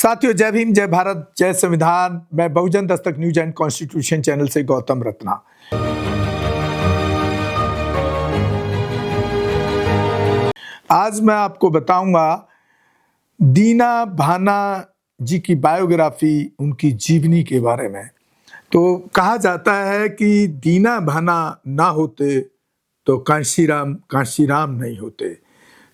साथियों, जय भीम, जय भारत, जय संविधान। मैं बहुजन Dastak news and constitution channel से गौतम रत्ना। आज मैं आपको बताऊंगा दीना भाना जी की बायोग्राफी, उनकी जीवनी के बारे में। तो कहा जाता है कि दीना भाना ना होते तो कांशीराम नहीं होते।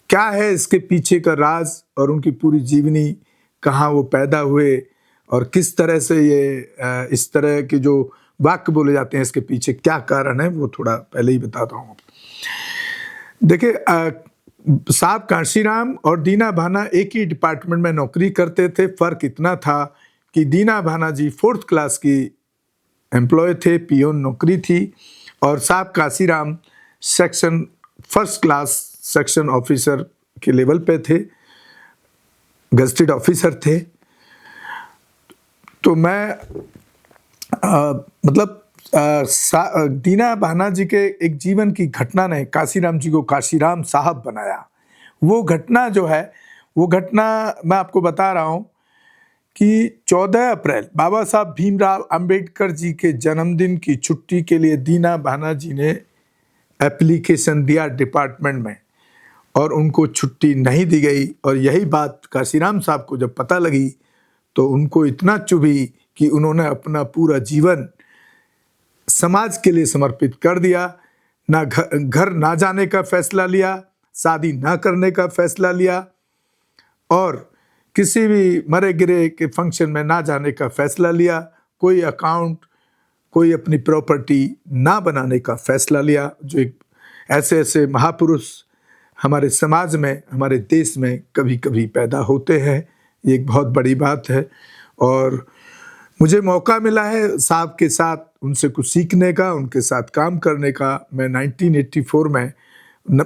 क्या है इसके पीछे का राज और उनकी पूरी जीवनी, कहाँ वो पैदा हुए और किस तरह से ये इस तरह के जो वाक्य बोले जाते हैं इसके पीछे क्या कारण है, वो थोड़ा पहले ही बताता हूँ। देखिए, साहब कांशीराम और दीना भाना एक ही डिपार्टमेंट में नौकरी करते थे। फर्क इतना था कि दीना भाना जी 4th क्लास की एम्प्लॉय थे, पियोन नौकरी थी, और साहब Kanshiram section 1st class section officer के लेवल पे थे, गजेटेड ऑफिसर थे। तो मैं दीना भाना जी के एक जीवन की घटना ने कांशीराम जी को कांशीराम साहब बनाया। वो घटना जो है, वो घटना मैं आपको बता रहा हूँ कि 14 अप्रैल बाबा साहब भीमराव अंबेडकर जी के जन्मदिन की छुट्टी के लिए दीना भाना जी ने एप्लीकेशन दिया डिपार्टमेंट में, और उनको छुट्टी नहीं दी गई। और यही बात कांशीराम साहब को जब पता लगी तो उनको इतना चुभी कि उन्होंने अपना पूरा जीवन समाज के लिए समर्पित कर दिया। ना घर ना जाने का फैसला लिया, शादी ना करने का फैसला लिया, और किसी भी मरे गिरे के फंक्शन में ना जाने का फैसला लिया। कोई अकाउंट, कोई अपनी प्रॉपर्टी ना बनाने का फैसला लिया। जो एक ऐसे महापुरुष हमारे समाज में, हमारे देश में कभी कभी पैदा होते हैं, ये एक बहुत बड़ी बात है। और मुझे मौका मिला है साहब के साथ उनसे कुछ सीखने का, उनके साथ काम करने का। मैं 1984 में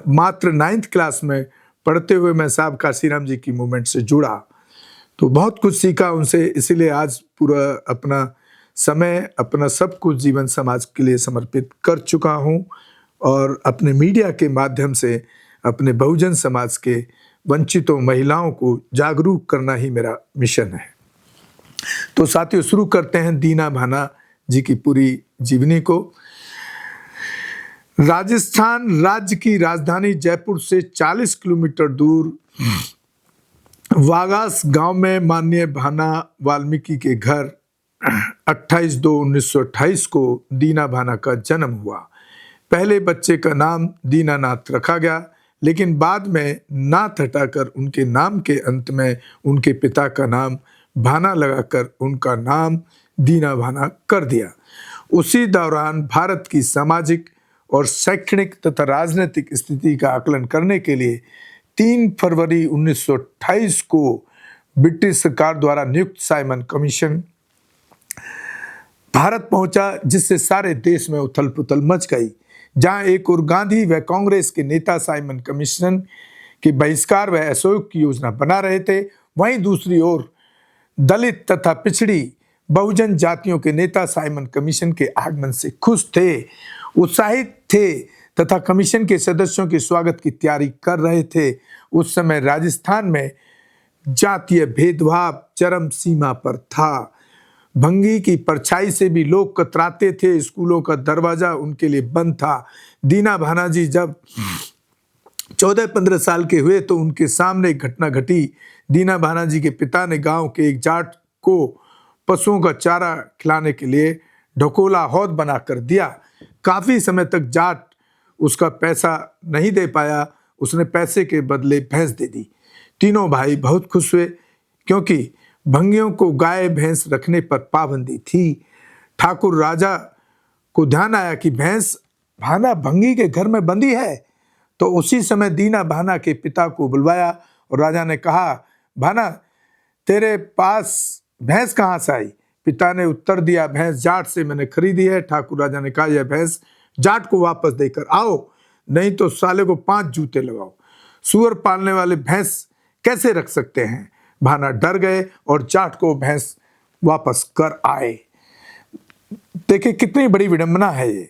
मात्र 9th क्लास में पढ़ते हुए मैं साहब कांशीराम जी की मूवमेंट से जुड़ा, तो बहुत कुछ सीखा उनसे। इसीलिए आज पूरा अपना समय, अपना सब कुछ जीवन समाज के लिए समर्पित कर चुका हूँ, और अपने मीडिया के माध्यम से अपने बहुजन समाज के वंचितों, महिलाओं को जागरूक करना ही मेरा मिशन है। तो साथियों, शुरू करते हैं दीना भाना जी की पूरी जीवनी को। राजस्थान राज्य की राजधानी जयपुर से 40 किलोमीटर दूर वागास गांव में माननीय भाना वाल्मीकि के घर 28/2/1928 को दीना भाना का जन्म हुआ। पहले बच्चे का नाम दीनानाथ रखा गया, लेकिन बाद में नाथ हटाकर उनके नाम के अंत में उनके पिता का नाम भाना लगाकर उनका नाम दीना भाना कर दिया। उसी दौरान भारत की सामाजिक और शैक्षणिक तथा राजनीतिक स्थिति का आकलन करने के लिए 3 फरवरी 1928 को ब्रिटिश सरकार द्वारा नियुक्त साइमन कमीशन भारत पहुंचा, जिससे सारे देश में उथल पुथल मच गई। जहां एक और गांधी व कांग्रेस के नेता साइमन कमीशन के बहिष्कार व असहयोग की योजना बना रहे थे, वहीं दूसरी ओर दलित तथा पिछड़ी बहुजन जातियों के नेता साइमन कमीशन के आगमन से खुश थे, उत्साहित थे तथा कमीशन के सदस्यों के स्वागत की तैयारी कर रहे थे। उस समय राजस्थान में जातीय भेदभाव चरम सीमा पर था। भंगी की परछाई से भी लोग कतराते थे, स्कूलों का दरवाजा उनके लिए बंद था। दीना भाना जी जब 14-15 साल के हुए तो उनके सामने एक घटना घटी। दीना भाना जी के पिता ने गांव के एक जाट को पशुओं का चारा खिलाने के लिए ढकोला हौद बनाकर दिया। काफी समय तक जाट उसका पैसा नहीं दे पाया, उसने पैसे के बदले भैंस दे दी। तीनों भाई बहुत खुश हुए, क्योंकि भंगियों को गाय भैंस रखने पर पाबंदी थी। ठाकुर राजा को ध्यान आया कि भैंस भाना भंगी के घर में बंदी है, तो उसी समय दीना भाना के पिता को बुलवाया और राजा ने कहा, भाना तेरे पास भैंस कहाँ से आई? पिता ने उत्तर दिया, भैंस जाट से मैंने खरीदी है। ठाकुर राजा ने कहा, यह भैंस जाट को वापस देकर आओ, नहीं तो साले को 5 जूते लगाओ। सुअर पालने वाले भैंस कैसे रख सकते हैं? भाना डर गए और जाट को भैंस वापस कर आए। देखिए कितनी बड़ी विडंबना है ये।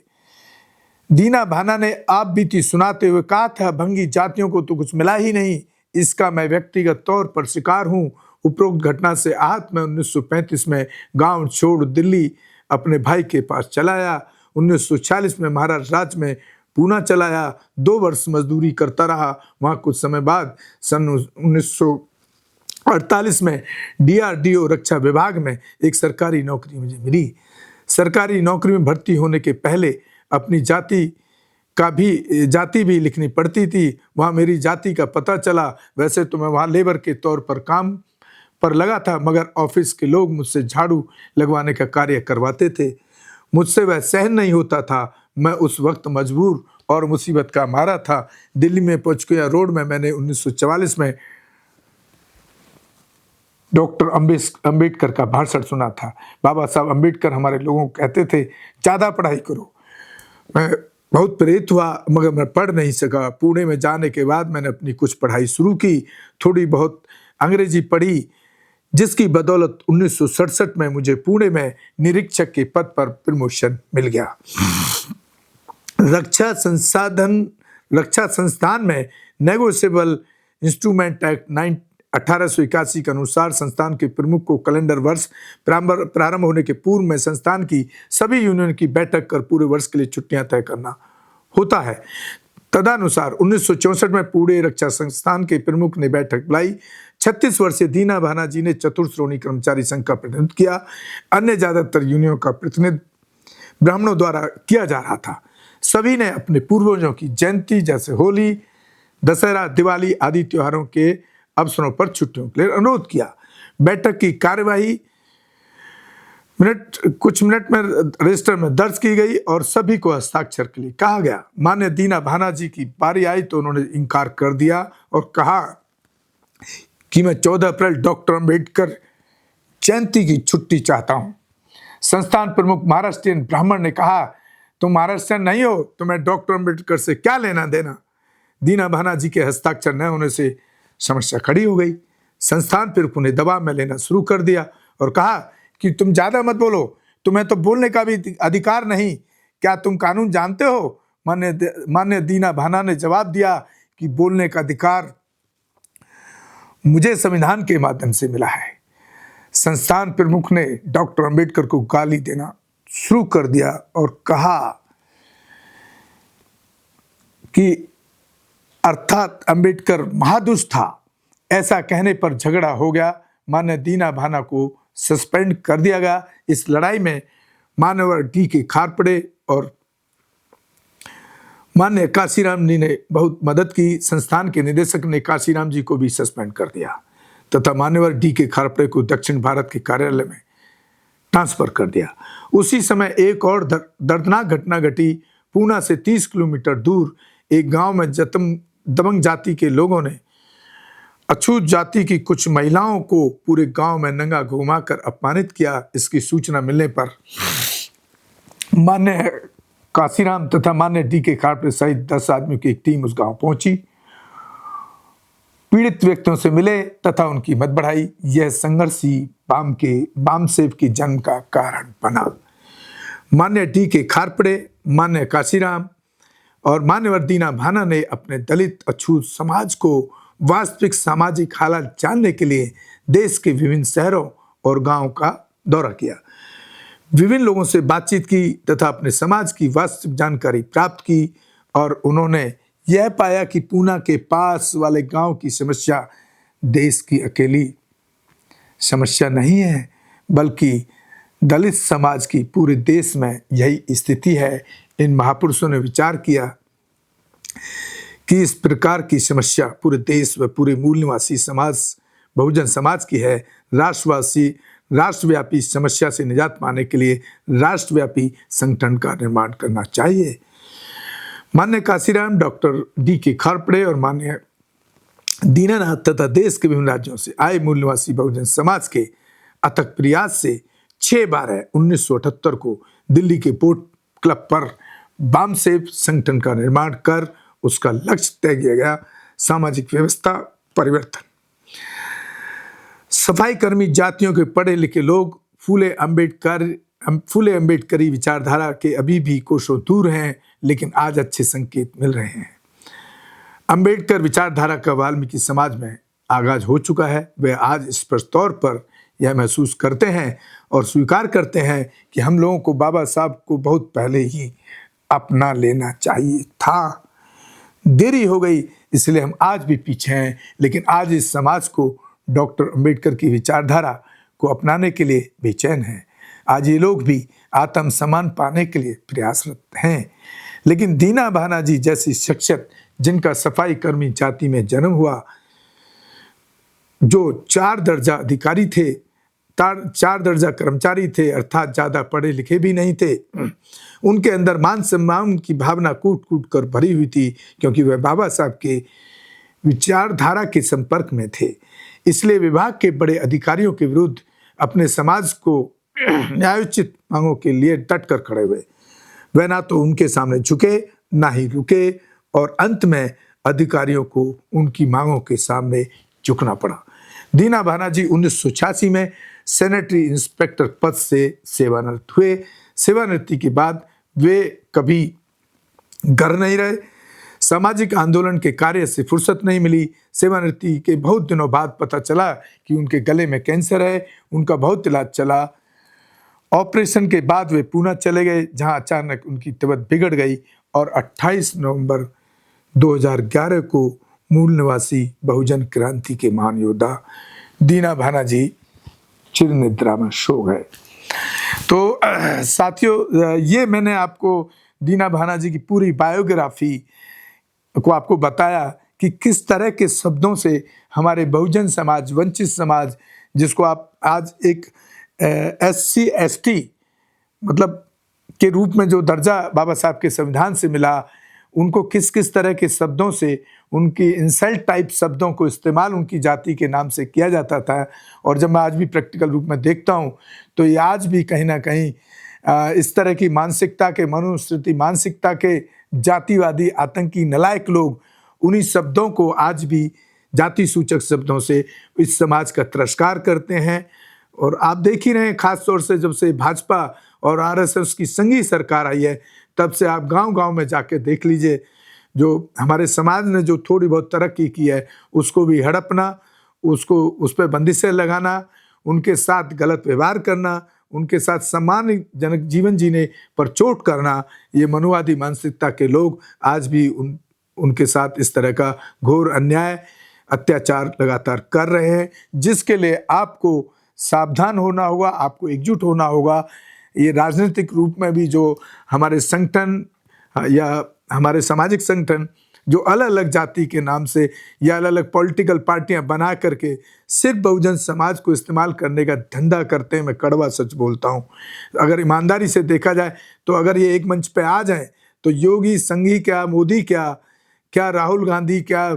दीना भाना ने आप बीती सुनाते हुए कहा था, भंगी जातियों को तो कुछ मिला ही नहीं, इसका मैं व्यक्तिगत तौर पर शिकार हूं। उपरोक्त घटना से आहत मैं 1935 में गांव छोड़ दिल्ली अपने भाई के पास चला आया। 1946 में महाराष्ट्र राज्य में पूना चला आया। 2 वर्ष मजदूरी करता रहा। वहाँ कुछ समय बाद सन 1948 में DRDO रक्षा विभाग में एक सरकारी नौकरी मुझे मिली। सरकारी नौकरी में भर्ती होने के पहले अपनी जाति भी लिखनी पड़ती थी। वहाँ मेरी जाति का पता चला। वैसे तो मैं वहाँ लेबर के तौर पर काम पर लगा था, मगर ऑफिस के लोग मुझसे झाड़ू लगवाने का कार्य करवाते थे। मुझसे वह सहन नहीं होता था। मैं उस वक्त मजबूर और मुसीबत का मारा था। दिल्ली में पचकुया रोड में मैंने 1944 में डॉक्टर अंबेडकर का भाषण सुना था। बाबा साहब अंबेडकर हमारे लोगों को कहते थे, ज़्यादा पढ़ाई करो। मैं बहुत प्रेरित हुआ, मगर मैं पढ़ नहीं सका। पुणे में जाने के बाद मैंने अपनी कुछ पढ़ाई शुरू की। थोड़ी बहुत अंग्रेजी पढ़ी, जिसकी बदौलत 1967 में मुझे पुणे में निरीक्षक के पद पर प्रमोशन मिल गया। रक्षा संस्थान में नेगोशिएबल इंस्ट्रूमेंट एक्ट 1881 के अनुसार संस्थान के प्रमुख को कैलेंडर वर्ष प्रारंभ होने के पूर्व में संस्थान की सभी यूनियन की बैठक कर पूरे वर्ष के लिए छुट्टियां तय करना होता है। तदनुसार 1964 में पुणे रक्षा संस्थान के प्रमुख ने बैठक बुलाई। 36 वर्षीय दीना भाना जी ने चतुर्थ श्रेणी कर्मचारी संघ का प्रतिनिधित्व किया। अन्य ज्यादातर यूनियनों का प्रतिनिधित्व ब्राह्मणों द्वारा किया जा रहा था। सभी ने अपने पूर्वजों की जयंती जैसे होली, दशहरा, दिवाली आदि त्योहारों के अवसरों पर छुट्टियों के लिए अनुरोध किया। बैठक की कार्यवाही कुछ मिनट में रजिस्टर में दर्ज की गई और सभी को हस्ताक्षर के लिए कहा गया। मान्य दीना भाना जी की बारी आई तो उन्होंने इनकार कर दिया और कहा कि मैं 14 अप्रैल डॉक्टर अंबेडकर जयंती की छुट्टी चाहता हूं। संस्थान प्रमुख महाराष्ट्रियन ब्राह्मण ने कहा, तुम महाराष्ट्रियन नहीं हो, तुम्हें डॉक्टर अंबेडकर से क्या लेना देना। दीना भाना जी के हस्ताक्षर न होने से समस्या खड़ी हो गई। संस्थान प्रमुख ने दबाव में लेना शुरू कर दिया और कहा कि तुम ज्यादा मत बोलो, तुम्हें तो बोलने का भी अधिकार नहीं, क्या तुम कानून जानते हो। मान्य दीना भाना ने जवाब दिया कि बोलने का अधिकार मुझे संविधान के माध्यम से मिला है। संस्थान प्रमुख ने डॉक्टर अंबेडकर को गाली देना शुरू कर दिया और कहा कि अर्थात अंबेडकर महादुष्ट था। ऐसा कहने पर झगड़ा हो गया। मान्य दीना भाना को सस्पेंड कर दिया गया। इस लड़ाई में मान्यवर DK खारपड़े और मान्य काशीराम जी ने बहुत मदद की। संस्थान के निदेशक ने काशीराम जी को भी सस्पेंड कर दिया तथा मान्यवर DK खारपड़े को दक्षिण भारत के कार्यालय में ट्रांसफर कर दिया। उसी समय एक और दर्दनाक घटना घटी। पूना से 30 किलोमीटर दूर एक गांव में दबंग जाति के लोगों ने अछूत जाति की कुछ महिलाओं को पूरे गांव में नंगा घुमाकर अपमानित किया। इसकी सूचना मिलने पर मान्य काशीराम तथा मान्य DK खारपड़े सहित 10 आदमियों की एक टीम उस गांव पहुंची, पीड़ित व्यक्तियों से मिले तथा उनकी मदद बढ़ाई। यह संघर्ष ही बामसेव के जन्म का कारण बना। मान्य DK खारपड़े, मान्य काशीराम और मान्यवर दीना भाना ने अपने दलित अछूत समाज को वास्तविक सामाजिक हालात जानने के लिए देश के विभिन्न शहरों और गांवों का दौरा किया। विभिन्न लोगों से बातचीत की तथा अपने समाज की वास्तविक जानकारी प्राप्त की और उन्होंने यह पाया कि पूना के पास वाले गांव की समस्या देश की अकेली समस्या नहीं है, बल्कि दलित समाज की पूरे देश में यही स्थिति है। इन महापुरुषों ने विचार किया कि इस प्रकार की समस्या पूरे देश व पूरे मूल निवासी समाज बहुजन समाज की है। राष्ट्रव्यापी समस्या से निजात पाने के लिए राष्ट्रव्यापी संगठन का निर्माण करना चाहिए। मान्य काशीराम, डॉक्टर DK खारपड़े और मान्य दीनानाथ तथा देश के विभिन्न राज्यों से आए मूल निवासी बहुजन समाज के अथक प्रयास से 6/12/1978 को दिल्ली के पोर्ट क्लब पर बामसेव संगठन का निर्माण कर उसका लक्ष्य तय किया गया। सामाजिक व्यवस्था परिवर्तन। सफाई कर्मी जातियों के पढ़े लिखे लोग फूले अंबेडकरी विचारधारा के अभी भी कोसों दूर हैं, लेकिन आज अच्छे संकेत मिल रहे हैं। अंबेडकर विचारधारा का वाल्मीकि समाज में आगाज हो चुका है। वे आज स्पष्ट तौर पर यह महसूस करते हैं और स्वीकार करते हैं कि हम लोगों को बाबा साहब को बहुत पहले ही अपना लेना चाहिए था। देरी हो गई, इसलिए हम आज भी पीछे हैं, लेकिन आज इस समाज को डॉक्टर अंबेडकर की विचारधारा को अपनाने के लिए बेचैन हैं। आज ये लोग भी आत्म सम्मान पाने के लिए प्रयासरत हैं। लेकिन दीना भाना जी जैसी शख्सियत, जिनका सफाई कर्मी जाति में जन्म हुआ, जो 4 दर्जा अधिकारी थे, 4 दर्जा कर्मचारी थे, अर्थात ज़्यादा पढ़े लिखे भी नहीं थे, उनके अंदर मान सम्मान की भावना कूट कूट कर भरी हुई थी, क्योंकि वह बाबा साहब के विचारधारा के संपर्क में थे। इसलिए विभाग के बड़े अधिकारियों के विरुद्ध अपने समाज को न्यायोचित मांगों के लिए डट कर खड़े हुए। वह ना तो उनके सामने झुके, ना ही रुके, और अंत में अधिकारियों को उनकी मांगों के सामने झुकना पड़ा। दीना भाना जी 1986 में सैनिटरी इंस्पेक्टर पद से सेवानिवृत्त हुए। सेवानिवृत्ति के बाद वे कभी घर नहीं रहे। सामाजिक आंदोलन के कार्य से फुर्सत नहीं मिली। सेवानिवृत्ति के बहुत दिनों बाद पता चला कि उनके गले में कैंसर है। उनका बहुत इलाज चला। ऑपरेशन के बाद वे पूना चले गए, जहां अचानक उनकी तबीयत बिगड़ गई और 28 नवंबर 2011 को मूल निवासी बहुजन क्रांति के महान योद्धा दीना भाना जी चिर निद्रा में सो गए। तो साथियों, ये मैंने आपको दीना भाना जी की पूरी बायोग्राफी को आपको बताया कि किस तरह के शब्दों से हमारे बहुजन समाज, वंचित समाज, जिसको आप आज एक SC ST मतलब के रूप में जो दर्जा बाबा साहब के संविधान से मिला, उनको किस किस तरह के शब्दों से, उनकी इंसल्ट टाइप शब्दों को इस्तेमाल उनकी जाति के नाम से किया जाता था। और जब मैं आज भी प्रैक्टिकल रूप में देखता हूँ तो ये आज भी कहीं ना कहीं इस तरह की मानसिकता के, मनुस्मृति मानसिकता के जातिवादी, आतंकी, नलायक लोग उन्हीं शब्दों को आज भी जाति सूचक शब्दों से इस समाज का तिरस्कार करते हैं। और आप देख ही रहे हैं, खास तौर से जब से भाजपा और RSS की संघीय सरकार आई है, तब से आप गांव-गांव में जाके देख लीजिए, जो हमारे समाज ने जो थोड़ी बहुत तरक्की की है उसको भी हड़पना, उसको उस पर बंदिशें लगाना, उनके साथ गलत व्यवहार करना, उनके साथ सम्मानजनक जीवन जीने पर चोट करना, ये मनुवादी मानसिकता के लोग आज भी उनके साथ इस तरह का घोर अन्याय, अत्याचार लगातार कर रहे हैं, जिसके लिए आपको सावधान होना होगा, आपको एकजुट होना होगा। ये राजनीतिक रूप में भी जो हमारे संगठन या हमारे सामाजिक संगठन जो अलग अलग जाति के नाम से या अलग अलग पॉलिटिकल पार्टियां बना करके सिर्फ बहुजन समाज को इस्तेमाल करने का धंधा करते हैं, मैं कड़वा सच बोलता हूं। अगर ईमानदारी से देखा जाए तो अगर ये एक मंच पे आ जाए तो योगी, संघी क्या, मोदी क्या राहुल गांधी, क्या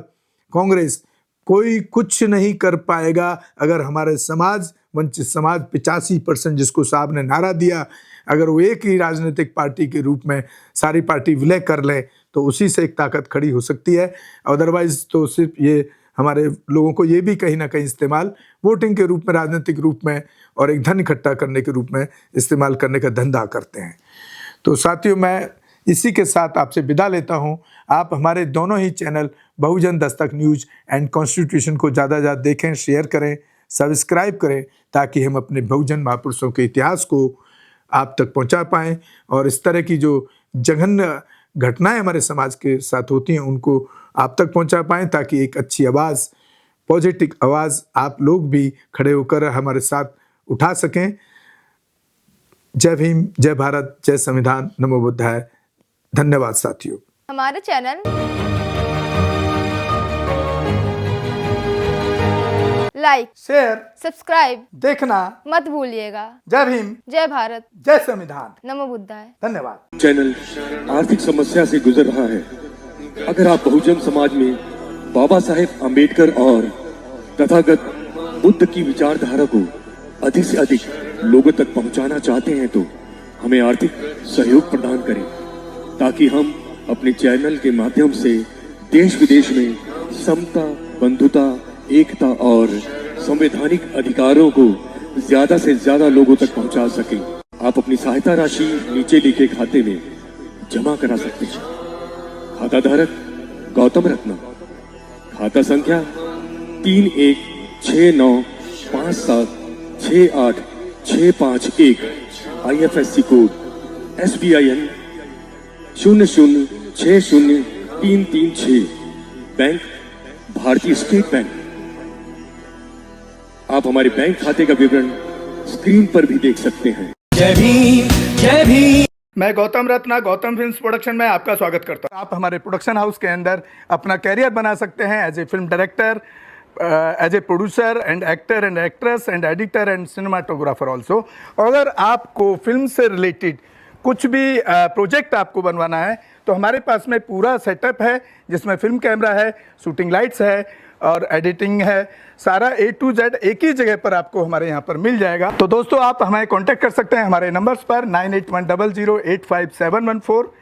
कांग्रेस, कोई कुछ नहीं कर पाएगा अगर हमारे समाज, वंचित समाज 85% जिसको साहब ने नारा दिया, अगर वो एक ही राजनीतिक पार्टी के रूप में सारी पार्टी विलय कर ले तो उसी से एक ताकत खड़ी हो सकती है। अदरवाइज तो सिर्फ ये हमारे लोगों को ये भी कहीं ना कहीं इस्तेमाल वोटिंग के रूप में, राजनीतिक रूप में और एक धन इकट्ठा करने के रूप में इस्तेमाल करने का धंधा करते हैं। तो साथियों, मैं इसी के साथ आपसे विदा लेता हूं। आप हमारे दोनों ही channel Bahujan Dastak news and constitution को ज़्यादा ज़्यादा देखें, शेयर करें, सब्सक्राइब करें, ताकि हम अपने बहुजन महापुरुषों के इतिहास को आप तक पहुंचा पाएं और इस तरह की जो जघन्य घटनाएं हमारे समाज के साथ होती हैं उनको आप तक पहुंचा पाएं, ताकि एक अच्छी आवाज़, पॉजिटिव आवाज़ आप लोग भी खड़े होकर हमारे साथ उठा सकें। जय भीम, जय भारत, जय संविधान, नमो बुद्धाय। धन्यवाद साथियों। हमारे चैनल लाइक, शेयर, सब्सक्राइब देखना मत भूलिएगा। जय भीम, जय भारत, जय संविधान, नमो बुद्धाय। धन्यवाद। चैनल आर्थिक समस्या से गुजर रहा है। अगर आप बहुजन समाज में बाबा साहेब अम्बेडकर और तथागत बुद्ध की विचारधारा को अधिक से अधिक लोगों तक पहुंचाना चाहते हैं तो हमें आर्थिक सहयोग प्रदान करें, ताकि हम अपने चैनल के माध्यम से देश विदेश में समता, बंधुता, एकता और संवैधानिक अधिकारों को ज्यादा से ज्यादा लोगों तक पहुंचा सकें। आप अपनी सहायता राशि नीचे लिखे खाते में जमा करा सकते हैं। खाता धारक गौतम रत्ना, खाता संख्या 3169576865 IFSC कोड SBIN 0060336 बैंक भारतीय स्टेट बैंक। आप हमारे बैंक खाते का विवरण स्क्रीन पर भी देख सकते हैं। जय भीम जय भीम। मैं गौतम रत्ना गौतम फिल्म्स प्रोडक्शन में आपका स्वागत करता हूं। आप हमारे प्रोडक्शन हाउस के अंदर अपना कैरियर बना सकते हैं as a film director, as a producer and actor and actress and editor and cinematographer also. अगर आपको फिल्म से रिलेटेड कुछ भी प्रोजेक्ट आपको बनवाना है तो हमारे पास में पूरा सेटअप है, जिसमें फिल्म कैमरा है, शूटिंग लाइट्स है और एडिटिंग है। सारा A to Z एक ही जगह पर आपको हमारे यहाँ पर मिल जाएगा। तो दोस्तों, आप हमें कांटेक्ट कर सकते हैं हमारे नंबर्स पर 9810085714।